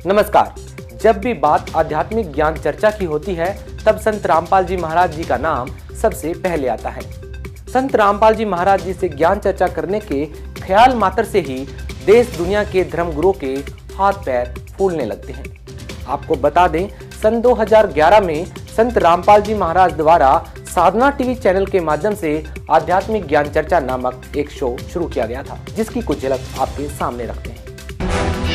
नमस्कार। जब भी बात आध्यात्मिक ज्ञान चर्चा की होती है तब संत रामपाल जी महाराज जी का नाम सबसे पहले आता है। संत रामपाल जी महाराज जी से ज्ञान चर्चा करने के ख्याल मात्र से ही देश दुनिया के धर्मगुरुओं के हाथ पैर फूलने लगते हैं। आपको बता दें, सन 2011 में संत रामपाल जी महाराज द्वारा साधना टीवी चैनल के माध्यम से आध्यात्मिक ज्ञान चर्चा नामक एक शो शुरू किया गया था, जिसकी कुछ झलक आपके सामने रखते हैं।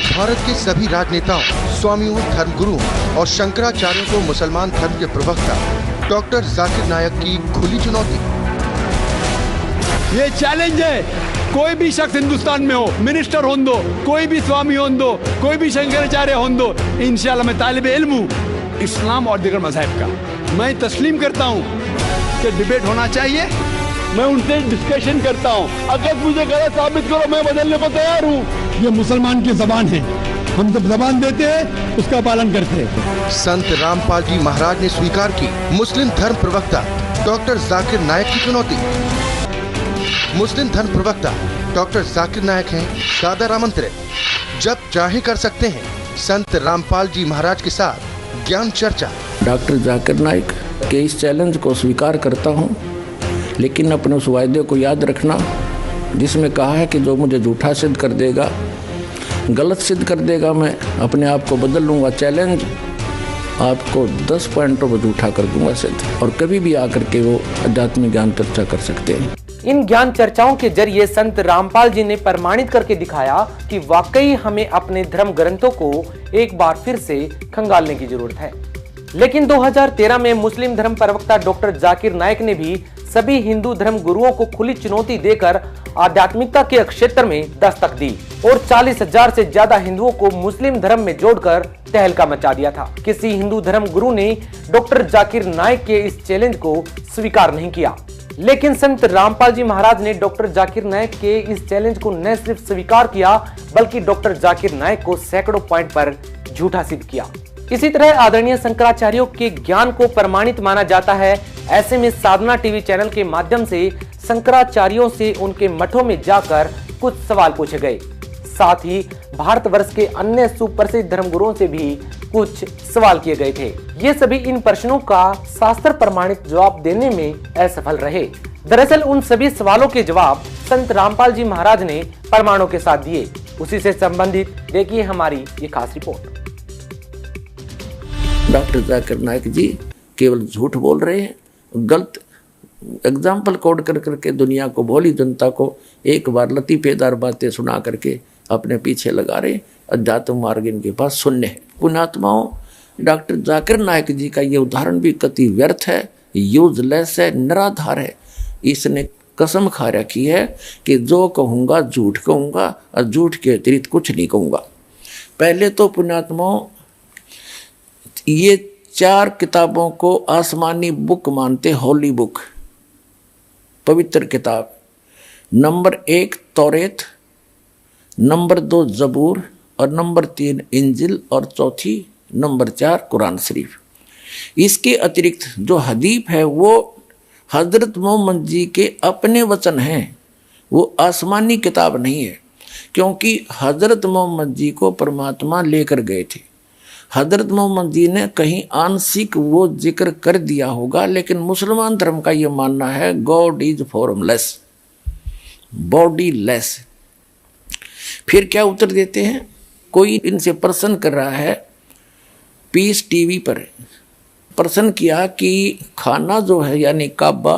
भारत के सभी राजनेताओं, स्वामियों, धर्मगुरुओं और शंकराचार्यों को मुसलमान धर्म के प्रवक्ता डॉक्टर जाकिर नायक की खुली चुनौती। ये चैलेंज है, कोई भी शख्स हिंदुस्तान में हो, मिनिस्टर हो दो, कोई भी स्वामी हो दो, कोई भी शंकराचार्य हो दो, इंशाल्लाह मैं तालिब इल्म हूँ इस्लाम और दीगर मज़हब का। मैं तस्लीम करता हूँ कि डिबेट होना चाहिए, मैं उनसे डिस्कशन करता हूँ। अगर मुझे गलत साबित करो, मैं बदलने को तैयार हूँ। ये मुसलमान की जबान है, हम जब जबान देते हैं उसका पालन करते हैं। संत रामपाल जी महाराज ने स्वीकार की मुस्लिम धर्म प्रवक्ता डॉक्टर जाकिर नायक की चुनौती। मुस्लिम धर्म प्रवक्ता डॉक्टर जाकिर नायक हैं सादर आमंत्रित, जब चाहे कर सकते हैं संत रामपाल जी महाराज के साथ ज्ञान चर्चा। डॉक्टर जाकिर नायक के इस चैलेंज को स्वीकार करता हूँ, लेकिन अपने उस वायदे को याद रखना जिसमें कहा है कि जो मुझे झूठा सिद्ध कर देगा, गलत सिद्ध कर देगा, मैं अपने आप को बदल लूँगा। चैलेंज आपको 10 पॉइंटों पर झूठा कर दूंगा सिद्ध, और कभी भी आकर के वो आध्यात्मिक ज्ञान चर्चा कर सकते हैं। इन ज्ञान चर्चाओं के जरिए संत रामपाल जी ने प्रमाणित करके दिखाया कि वाकई हमें अपने धर्म ग्रंथों को एक बार फिर से खंगालने की जरूरत है। लेकिन 2013 में मुस्लिम धर्म प्रवक्ता डॉक्टर जाकिर नायक ने भी सभी हिंदू धर्म गुरुओं को खुली चुनौती देकर आध्यात्मिकता के क्षेत्र में दस्तक दी और 40,000 से ज्यादा हिंदुओं को मुस्लिम धर्म में जोड़कर तहलका मचा दिया था। किसी हिंदू धर्म गुरु ने डॉक्टर जाकिर नायक के इस चैलेंज को स्वीकार नहीं किया, लेकिन संत रामपाल जी महाराज ने डॉक्टर जाकिर नायक के इस चैलेंज को न सिर्फ स्वीकार किया, बल्कि डॉक्टर जाकिर नायक को सैकड़ों पॉइंट पर झूठा सिद्ध किया। इसी तरह आदरणीय शंकराचार्यों के ज्ञान को प्रमाणित माना जाता है। ऐसे में साधना टीवी चैनल के माध्यम से शंकराचार्यों से उनके मठों में जाकर कुछ सवाल पूछे गए। साथ ही भारतवर्ष के अन्य सुप्रसिद्ध धर्मगुरुओं से भी कुछ सवाल किए गए थे। ये सभी इन प्रश्नों का शास्त्र प्रमाणित जवाब देने में असफल रहे। दरअसल उन सभी सवालों के जवाब संत रामपाल जी महाराज ने प्रमाणों के साथ दिए। उसी से संबंधित देखिए हमारी ये खास रिपोर्ट। डॉक्टर जाकिर नायक जी केवल झूठ बोल रहे हैं, गलत एग्जाम्पल कोड कर करके दुनिया को, भोली जनता को एक बार लतीफेदार बातें सुना करके अपने पीछे लगा रहे। अध्यात्म मार्ग इनके पास शून्य है। पुण्यात्माओं, डॉक्टर जाकिर नायक जी का ये उदाहरण भी कति व्यर्थ है, यूजलेस है, निराधार है। इसने कसम खा रखी है कि जो कहूँगा झूठ कहूँगा और झूठ के अतिरिक्त कुछ नहीं कहूँगा। पहले तो पुण्यात्माओं, ये 4 किताबों को आसमानी बुक मानते, होली बुक, पवित्र किताब। नंबर 1 तौरेत, नंबर 2 जबूर और नंबर 3 इंजिल और चौथी नंबर 4 कुरान शरीफ। इसके अतिरिक्त जो हदीफ है वो हजरत मोहम्मद जी के अपने वचन हैं, वो आसमानी किताब नहीं है, क्योंकि हजरत मोहम्मद जी को परमात्मा लेकर गए थे। हजरत मोहम्मद जी ने कहीं आंशिक वो जिक्र कर दिया होगा, लेकिन मुसलमान धर्म का ये मानना है God is formless, body less. फिर क्या उत्तर देते हैं? कोई इनसे प्रश्न कर रहा है, पीस टीवी पर प्रश्न किया कि खाना जो है यानी काबा,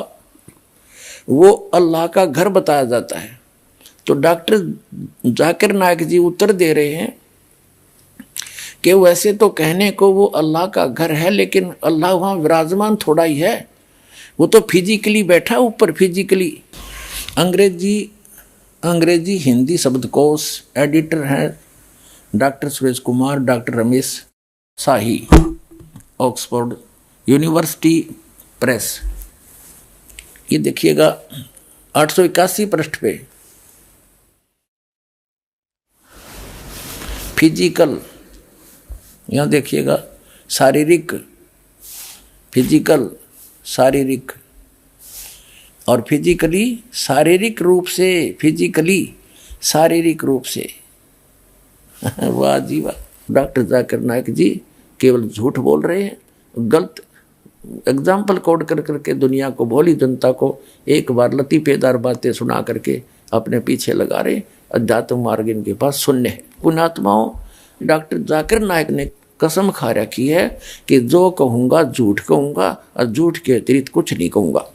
वो अल्लाह का घर बताया जाता है। तो डॉक्टर जाकिर नायक जी उत्तर दे रहे हैं कि वैसे तो कहने को वो अल्लाह का घर है, लेकिन अल्लाह वहाँ विराजमान थोड़ा ही है, वो तो फिजिकली बैठा ऊपर, फिजिकली। अंग्रेजी हिंदी शब्दकोश एडिटर हैं डॉक्टर सुरेश कुमार, डॉक्टर रमेश शाही, ऑक्सफोर्ड यूनिवर्सिटी प्रेस। ये देखिएगा 881 पृष्ठ पे फिजिकल, यहाँ देखिएगा शारीरिक, फिजिकल शारीरिक, और फिजिकली शारीरिक रूप से, फिजिकली शारीरिक रूप से। वाह जी वाह। डॉक्टर जाकिर नायक जी केवल झूठ बोल रहे हैं, गलत एग्जाम्पल कोड कर करके दुनिया को, भोली जनता को एक बार लतीफेदार बातें सुना करके अपने पीछे लगा रहे। अध्यात्म मार्ग इनके पास शून्य है। पुण्यात्माओं, डॉक्टर जाकिर नायक ने कसम खा रखी है कि जो कहूँगा झूठ कहूँगा और झूठ के अतिरिक्त कुछ नहीं कहूँगा।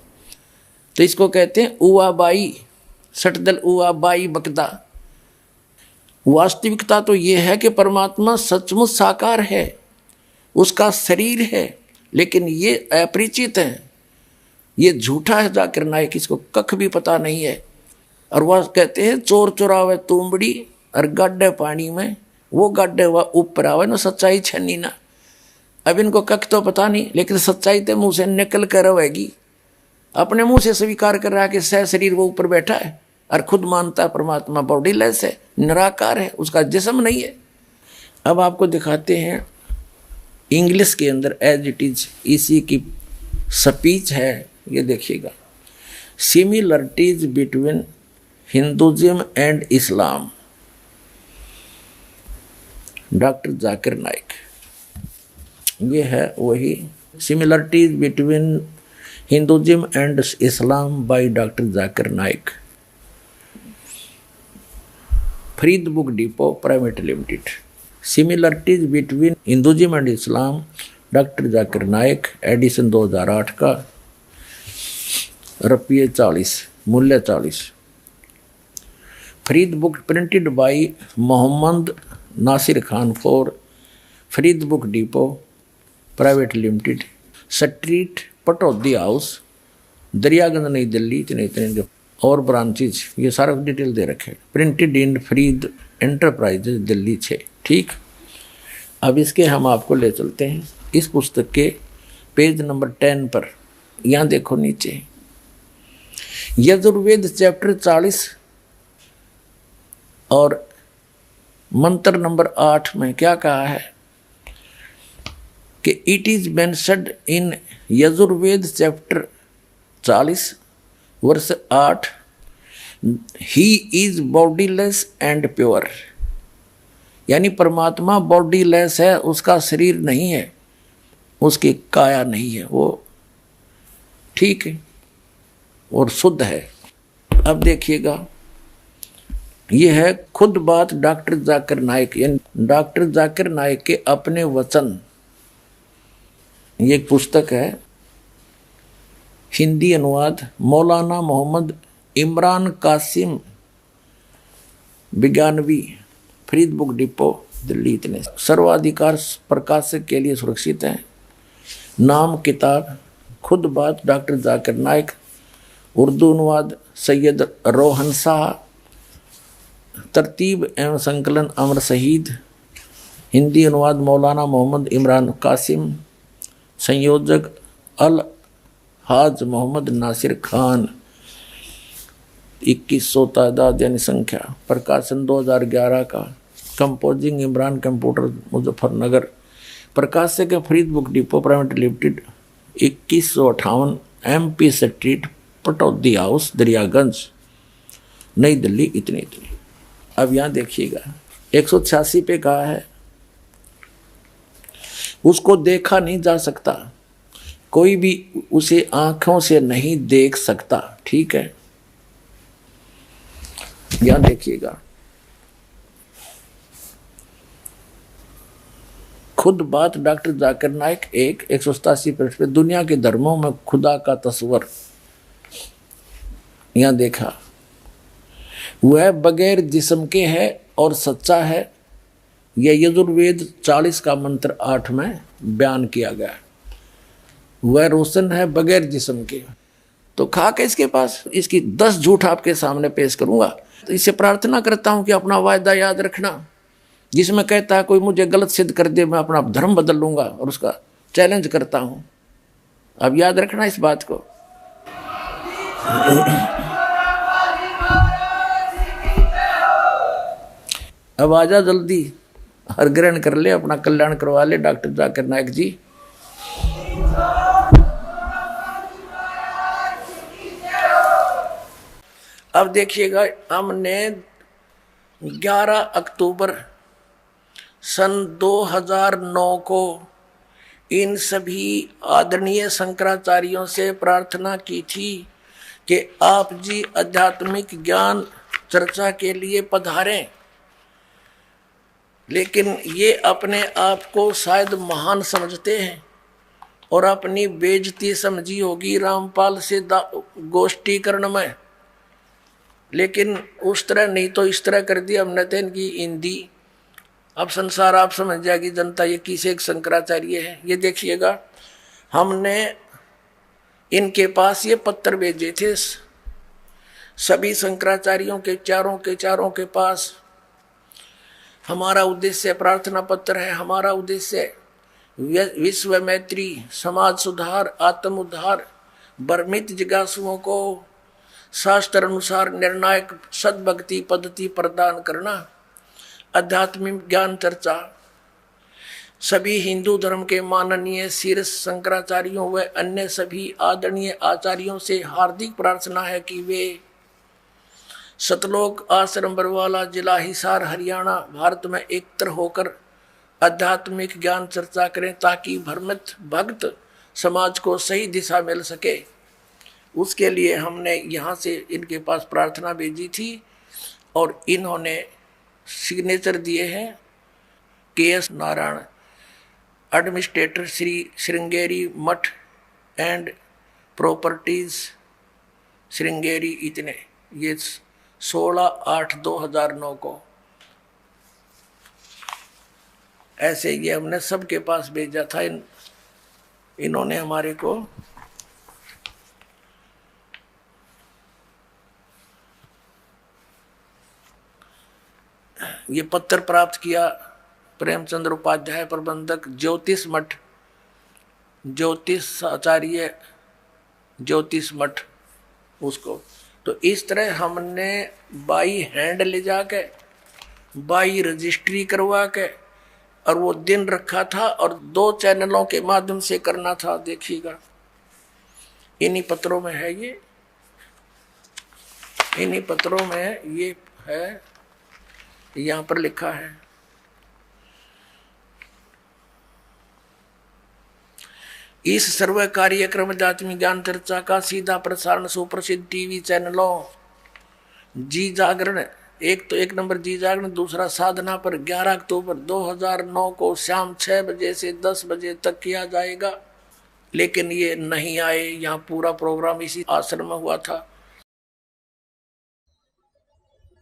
तो इसको कहते हैं उवा बाई, सटदल उवा बाई बकदा। वास्तविकता तो ये है कि परमात्मा सचमुच साकार है, उसका शरीर है, लेकिन ये अपरिचित है, ये झूठा है जाकिर नायक, इसको कख भी पता नहीं है। और वह कहते हैं चोर चुरावे तुमड़ी और गड्ढे पानी में, वो गड्ढे वह ऊपर आवे ना, सच्चाई छनी ना। अब इनको कख तो पता नहीं, लेकिन सच्चाई तो मुंह से निकल कर रहेगी। अपने मुंह से स्वीकार कर रहा है कि सह शरीर वो ऊपर बैठा है, और खुद मानता है परमात्मा बॉडीलेस है, निराकार है, उसका जिस्म नहीं है। अब आपको दिखाते हैं इंग्लिश के अंदर एज इट इज इसी की स्पीच है, ये देखिएगा। Similarities between Hinduism and Islam, doctor Zakir Naik. ये है वही similarities between Hinduism and Islam by doctor Zakir Naik, Farid book depot private limited. Similarities between Hinduism and Islam, doctor Zakir Naik, edition 2008 का, रुपये 40, मूल्य 40। Farid book printed by Mohammad Nasir Khan for Farid book depot private limited, street Pataudi house, Daryaganj Nai Delhi, इतने इतने और branches, ये सारा डिटेल दे रखे। Printed in Farid enterprises Delhi 6। ठीक, अब इसके हम आपको ले चलते हैं इस पुस्तक के पेज नंबर 10 पर। यहाँ देखो नीचे यजुर्वेद चैप्टर 40 और मंत्र नंबर 8 में क्या कहा है कि it is mentioned in Yajurveda chapter 40 वर्ष 8, he is bodiless and pure. यानी परमात्मा बॉडीलेस है, उसका शरीर नहीं है, उसकी काया नहीं है, वो ठीक है और शुद्ध है। अब देखिएगा, ये है खुद बात डॉक्टर जाकिर नायक, यानी डॉक्टर जाकिर नायक के अपने वचन। ये एक पुस्तक है, हिंदी अनुवाद मौलाना मोहम्मद इमरान कासिम विज्ञानवी, फरीद बुक डिपो दिल्ली, इतने। सर्वाधिकार प्रकाशक के लिए सुरक्षित है। नाम किताब खुद बात डॉक्टर जाकिर नायक, उर्दू अनुवाद सैयद रोहन शाह, तरतीब एवं संकलन अमर शहीद, हिंदी अनुवाद मौलाना मोहम्मद इमरान कासिम, संयोजक अल हाज मोहम्मद नासिर खान, 2100 तादाद यानी संख्या, प्रकाशन 2011 का, कंपोजिंग इमरान कंप्यूटर मुजफ्फरनगर, प्रकाशक Farid book depot private limited, 2158 MP street Pataudi house Daryaganj Nai Delhi, इतने इतने। अब यहाँ देखिएगा 186 पे कहा है, उसको देखा नहीं जा सकता, कोई भी उसे आंखों से नहीं देख सकता। ठीक है, यहाँ देखिएगा खुद बात डॉक्टर जाकिर नायक 187 पृष्ठ पे, दुनिया के धर्मों में खुदा का तस्वर। यहाँ देखा, वह बगैर जिस्म के है और सच्चा है। यह यजुर्वेद 40 का मंत्र 8 में बयान किया गया। वह रोशन है बगैर जिस्म के। तो खाक है इसके पास, इसकी 10 झूठ आपके सामने पेश करूंगा। तो इससे प्रार्थना करता हूं कि अपना वायदा याद रखना, जिसमें कहता है कोई मुझे गलत सिद्ध कर दे, मैं अपना धर्म बदल लूंगा, और उसका चैलेंज करता हूं। अब याद रखना इस बात को। अब आजा जल्दी, हर ग्रहण कर ले, अपना कल्याण करवा ले डॉक्टर जाकिर नायक जी। अब देखिएगा, हमने 11 अक्टूबर सन 2009 को इन सभी आदरणीय शंकराचार्यों से प्रार्थना की थी कि आप जी आध्यात्मिक ज्ञान चर्चा के लिए पधारें, लेकिन ये अपने आप को शायद महान समझते हैं और अपनी बेइज्जती समझी होगी रामपाल से गोष्ठीकरण में, लेकिन उस तरह नहीं तो इस तरह कर दिया हमने तो इनकी हिंदी। अब संसार आप समझ जाएगी जनता ये किसे एक शंकराचार्य है। ये देखिएगा, हमने इनके पास ये पत्र भेजे थे सभी शंकराचार्यों के चारों के पास। हमारा उद्देश्य प्रार्थना पत्र है, हमारा उद्देश्य विश्व मैत्री, समाज सुधार, आत्म उद्धार, भ्रमित जिज्ञासुओं को शास्त्र अनुसार निर्णायक सद्भक्ति पद्धति प्रदान करना, आध्यात्मिक ज्ञान चर्चा। सभी हिंदू धर्म के माननीय शीर्ष शंकराचार्यों व अन्य सभी आदरणीय आचार्यों से हार्दिक प्रार्थना है कि वे सतलोक आश्रम बरवाला, जिला हिसार, हरियाणा, भारत में एकत्र होकर आध्यात्मिक ज्ञान चर्चा करें ताकि भ्रमित भक्त समाज को सही दिशा मिल सके। उसके लिए हमने यहाँ से इनके पास प्रार्थना भेजी थी और इन्होंने सिग्नेचर दिए हैं KS नारायण, एडमिनिस्ट्रेटर श्री श्रृंगेरी मठ एंड प्रॉपर्टीज श्रृंगेरी, इतने। ये 16/8/2009 को ऐसे ये हमने सबके पास भेजा था। इन्होंने हमारे को ये पत्र प्राप्त किया। प्रेमचंद्र उपाध्याय, प्रबंधक ज्योतिष मठ, ज्योतिष आचार्य ज्योतिष मठ उसको। तो इस तरह हमने बाई हैंड ले जाके, बाई रजिस्ट्री करवा के, और वो दिन रखा था और 2 चैनलों के माध्यम से करना था। देखिएगा इन्हीं पत्रों में है, ये इन्हीं पत्रों में ये है, यहाँ पर लिखा है। इस सर्व कार्यक्रम आध्यात्मिक ज्ञान चर्चा का सीधा प्रसारण सुप्रसिद्ध टीवी चैनलों जी जागरण, एक नंबर जी जागरण, दूसरा साधना पर 11 अक्टूबर 2009 को शाम 6 बजे से 10 बजे तक किया जाएगा। लेकिन ये नहीं आए। यहाँ पूरा प्रोग्राम इसी आश्रम में हुआ था।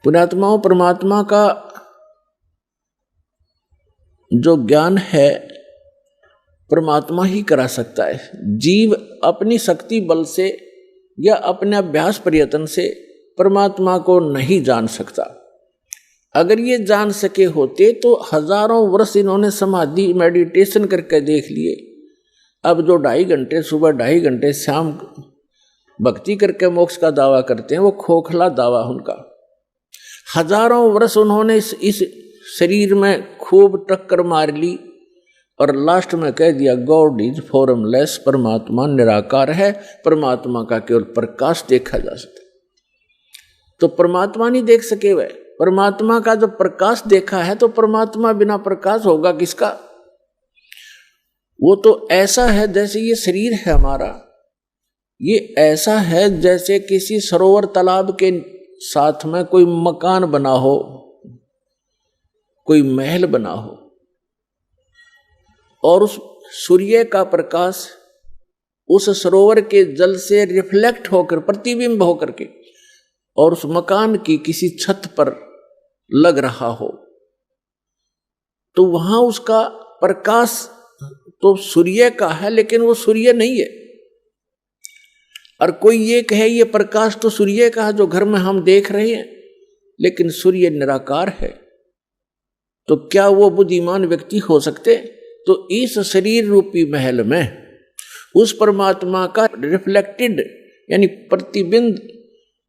पुण्यात्माओं, परमात्मा का जो ज्ञान है परमात्मा ही करा सकता है। जीव अपनी शक्ति बल से या अपने अभ्यास प्रयत्न से परमात्मा को नहीं जान सकता। अगर ये जान सके होते तो हजारों वर्ष इन्होंने समाधि मेडिटेशन करके देख लिए। अब जो 2.5 घंटे सुबह, 2.5 घंटे शाम भक्ति करके मोक्ष का दावा करते हैं, वो खोखला दावा उनका। हजारों वर्ष उन्होंने इस शरीर में खूब टक्कर मार ली और लास्ट में कह दिया गॉड इज फॉर्मलेस, परमात्मा निराकार है, परमात्मा का केवल प्रकाश देखा जा सकता। तो परमात्मा नहीं देख सके वह, परमात्मा का जो प्रकाश देखा है, तो परमात्मा बिना प्रकाश होगा किसका? वो तो ऐसा है जैसे ये शरीर है हमारा, ये ऐसा है जैसे किसी सरोवर तालाब के साथ में कोई मकान बना हो, कोई महल बना हो, और उस सूर्य का प्रकाश उस सरोवर के जल से रिफ्लेक्ट होकर, प्रतिबिंब होकर के, और उस मकान की किसी छत पर लग रहा हो, तो वहां उसका प्रकाश तो सूर्य का है, लेकिन वो सूर्य नहीं है। और कोई ये कहे ये प्रकाश तो सूर्य का है जो घर में हम देख रहे हैं, लेकिन सूर्य निराकार है, तो क्या वो बुद्धिमान व्यक्ति हो सकते? तो इस शरीर रूपी महल में उस परमात्मा का रिफ्लेक्टेड यानी प्रतिबिंब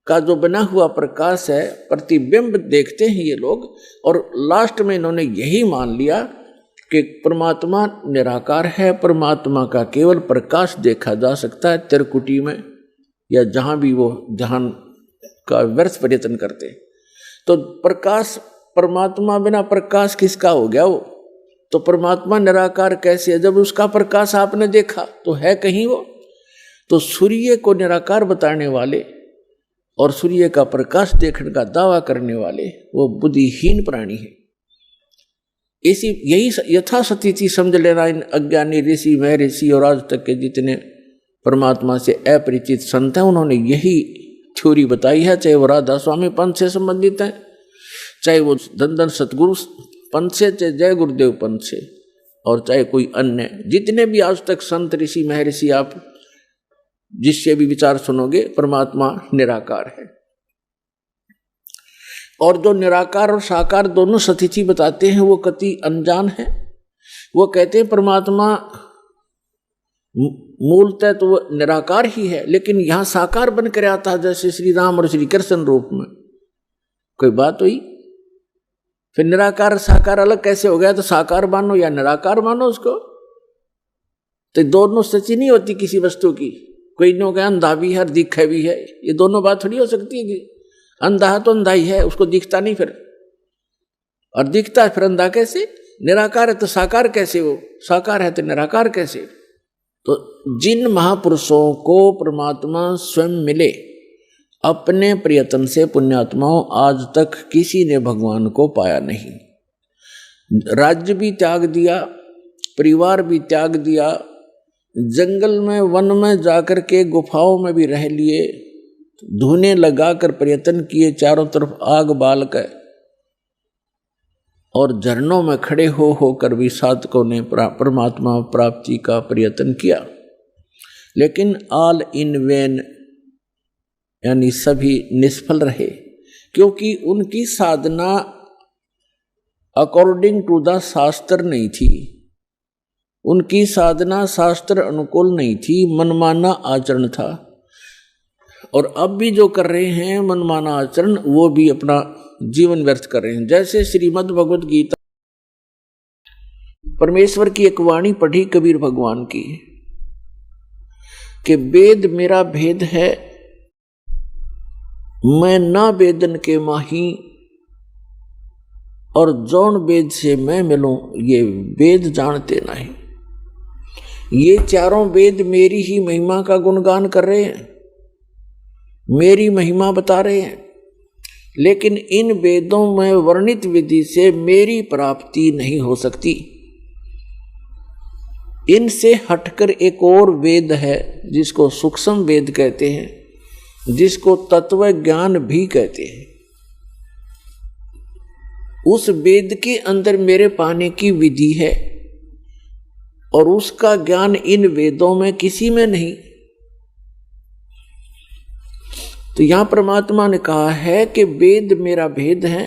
का जो बना हुआ प्रकाश है, प्रतिबिंब देखते हैं ये लोग। और लास्ट में इन्होंने यही मान लिया कि परमात्मा निराकार है, परमात्मा का केवल प्रकाश देखा जा सकता है त्रिकुटी में या जहां भी वो ध्यान का व्यर्थ प्रयत्न करते। तो प्रकाश, परमात्मा बिना प्रकाश किसका हो गया? वो तो परमात्मा निराकार कैसे है? जब उसका प्रकाश आपने देखा तो है कहीं वो? तो सूर्य को निराकार बताने वाले और सूर्य का प्रकाश देखने का दावा करने वाले वो बुद्धिहीन प्राणी है। यही यथास्थिति समझ लेना इन अज्ञानी ऋषि महर्षि और आज तक के जितने परमात्मा से अपरिचित संत हैं, उन्होंने यही थ्योरी बताई है। चाहे वो राधा स्वामी पंथ से संबंधित हैं, चाहे वो धन सतगुरु पंथ से, चाहे जय गुरुदेव पंथ से, और चाहे कोई अन्य जितने भी आज तक संत ऋषि महर्षि आप जिससे भी विचार सुनोगे, परमात्मा निराकार है। और जो निराकार और साकार दोनों स्थिति बताते हैं वो कति अनजान है। वो कहते हैं परमात्मा मूलतः तो वो निराकार ही है, लेकिन यहां साकार बनकर आता है, जैसे श्री राम और श्री कृष्ण रूप में। कोई बात हुई? फिर निराकार साकार अलग कैसे हो गया? तो साकार मानो या निराकार मानो उसको, तो दोनों सच्ची नहीं होती किसी वस्तु की। कोई नो क्या अंधा भी है और दिखे भी है, ये दोनों बात थोड़ी हो सकती है कि अंधा है तो अंधा ही है, उसको दिखता नहीं फिर, और दिखता है फिर अंधा कैसे? निराकार है तो साकार कैसे? वो साकार है तो निराकार कैसे? तो जिन महापुरुषों को परमात्मा स्वयं मिले अपने प्रयत्न से, पुण्यात्माओं, आज तक किसी ने भगवान को पाया नहीं। राज्य भी त्याग दिया, परिवार भी त्याग दिया, जंगल में वन में जाकर के गुफाओं में भी रह लिए, धुने लगाकर प्रयत्न किए, चारों तरफ आग बाल कर, और झरनों में खड़े होकर भी साधकों ने परमात्मा प्राप्ति का प्रयत्न किया, लेकिन ऑल इन वेन, यानी सभी निष्फल रहे, क्योंकि उनकी साधना अकॉर्डिंग टू द शास्त्र नहीं थी, उनकी साधना शास्त्र अनुकूल नहीं थी, मनमाना आचरण था। और अब भी जो कर रहे हैं मनमाना आचरण, वो भी अपना जीवन व्यर्थ कर रहे हैं। जैसे श्रीमद् भगवत गीता, परमेश्वर की एक वाणी पढ़ी कबीर भगवान की कि वेद मेरा भेद है, मैं ना वेदन के माही, और जौन वेद से मैं मिलूं ये वेद जानते नहीं। ये चारों वेद मेरी ही महिमा का गुणगान कर रहे हैं, मेरी महिमा बता रहे हैं, लेकिन इन वेदों में वर्णित विधि से मेरी प्राप्ति नहीं हो सकती। इनसे हटकर एक और वेद है जिसको सूक्ष्म वेद कहते हैं, जिसको तत्व ज्ञान भी कहते हैं। उस वेद के अंदर मेरे पाने की विधि है, और उसका ज्ञान इन वेदों में किसी में नहीं। तो यहां परमात्मा ने कहा है कि वेद मेरा भेद है,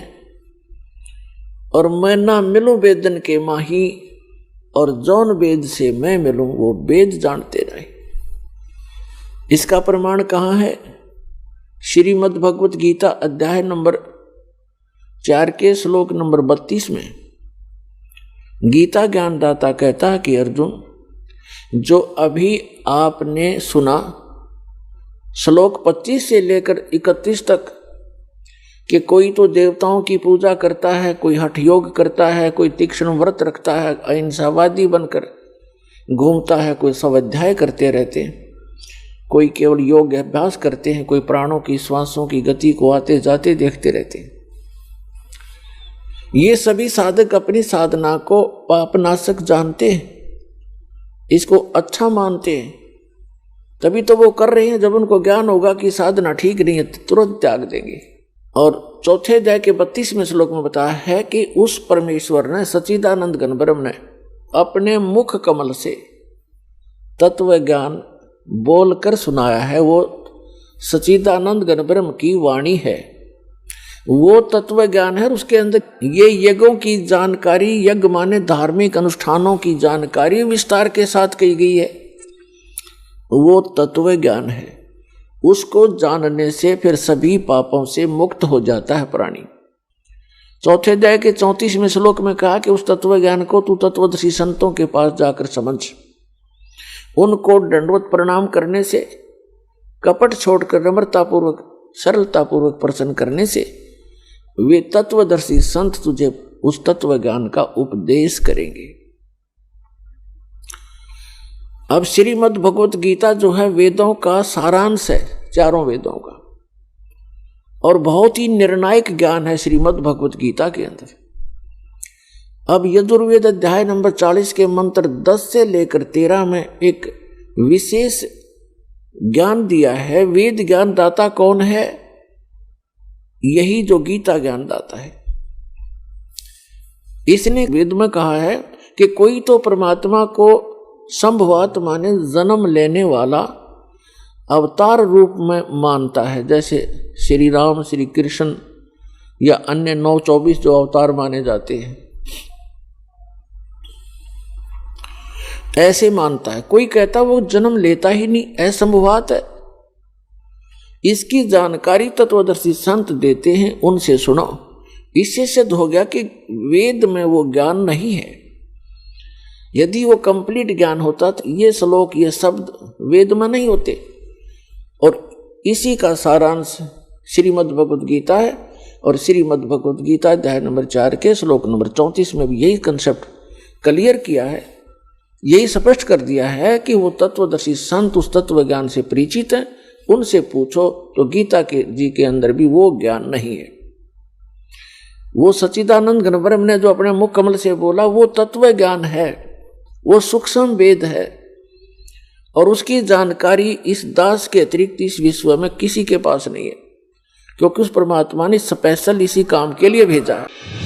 और मैं ना मिलूं वेदन के माही, और जौन वेद से मैं मिलूं वो वेद जानते रहे। इसका प्रमाण कहाँ है? श्रीमद् भगवत गीता अध्याय नंबर 4 के श्लोक नंबर 32 में गीता ज्ञानदाता कहता है कि अर्जुन, जो अभी आपने सुना श्लोक 25 से लेकर 31 तक कि कोई तो देवताओं की पूजा करता है, कोई हठ योग करता है, कोई तीक्ष्ण व्रत रखता है, अहिंसावादी बनकर घूमता है, कोई स्वाध्याय करते रहते हैं, कोई केवल योग अभ्यास करते हैं, कोई प्राणों की श्वासों की गति को आते जाते देखते रहते हैं। ये सभी साधक अपनी साधना को पापनाशक जानते हैं, इसको अच्छा मानते हैं, तभी तो वो कर रहे हैं। जब उनको ज्ञान होगा कि साधना ठीक नहीं है तो तुरंत त्याग देंगे। और चौथे अध्याय के 32वें श्लोक में बताया है कि उस परमेश्वर ने, सच्चिदानंद घन ब्रह्म ने, अपने मुख कमल से तत्व ज्ञान बोलकर सुनाया है। वो सच्चिदानंद घन ब्रह्म की वाणी है, वो तत्व ज्ञान है। उसके अंदर ये यज्ञों की जानकारी, यज्ञ माने धार्मिक अनुष्ठानों की जानकारी विस्तार के साथ कही गई है, वो तत्व ज्ञान है। उसको जानने से फिर सभी पापों से मुक्त हो जाता है प्राणी। चौथे अध्याय के 34वें श्लोक में कहा कि उस तत्व ज्ञान को तू तत्वदर्शी संतों के पास जाकर समझ। उनको दंडवत प्रणाम करने से, कपट छोड़कर नम्रतापूर्वक सरलतापूर्वक प्रसन्न करने से वे तत्वदर्शी संत तुझे उस तत्व ज्ञान का उपदेश करेंगे। अब श्रीमद् भगवत गीता जो है वेदों का सारांश है, चारों वेदों का, और बहुत ही निर्णायक ज्ञान है श्रीमद् भगवत गीता के अंदर। अब यजुर्वेद अध्याय नंबर 40 के मंत्र 10 से लेकर 13 में एक विशेष ज्ञान दिया है। वेद ज्ञान दाता कौन है? यही जो गीता ज्ञान दाता है। इसने वेद में कहा है कि कोई तो परमात्मा को संभवात माने जन्म लेने वाला अवतार रूप में मानता है, जैसे श्री राम, श्री कृष्ण या अन्य 9-24 जो अवतार माने जाते हैं, ऐसे मानता है। कोई कहता वो जन्म लेता ही नहीं, असंभवात है। इसकी जानकारी तत्वदर्शी संत देते हैं, उनसे सुनो। इससे सिद्ध हो गया कि वेद में वो ज्ञान नहीं है। यदि वो कंप्लीट ज्ञान होता तो ये श्लोक, ये शब्द वेद में नहीं होते। और इसी का सारांश श्रीमद् भगवत गीता है, और श्रीमद् भगवत गीता अध्याय नंबर 4 के श्लोक नंबर 34 में भी यही कंसेप्ट क्लियर किया है, यही स्पष्ट कर दिया है कि वो तत्वदर्शी संत उस तत्व ज्ञान से परिचित हैं, उनसे पूछो तो गीता के जी के अंदर भी वो ज्ञान नहीं है। वो सच्चिदानंद घन ब्रह्म ने जो अपने मुख कमल से बोला वो तत्व ज्ञान है, वो सूक्ष्म वेद है, और उसकी जानकारी इस दास के अतिरिक्त इस विश्व में किसी के पास नहीं है, क्योंकि उस परमात्मा ने स्पेशल इसी काम के लिए भेजा है।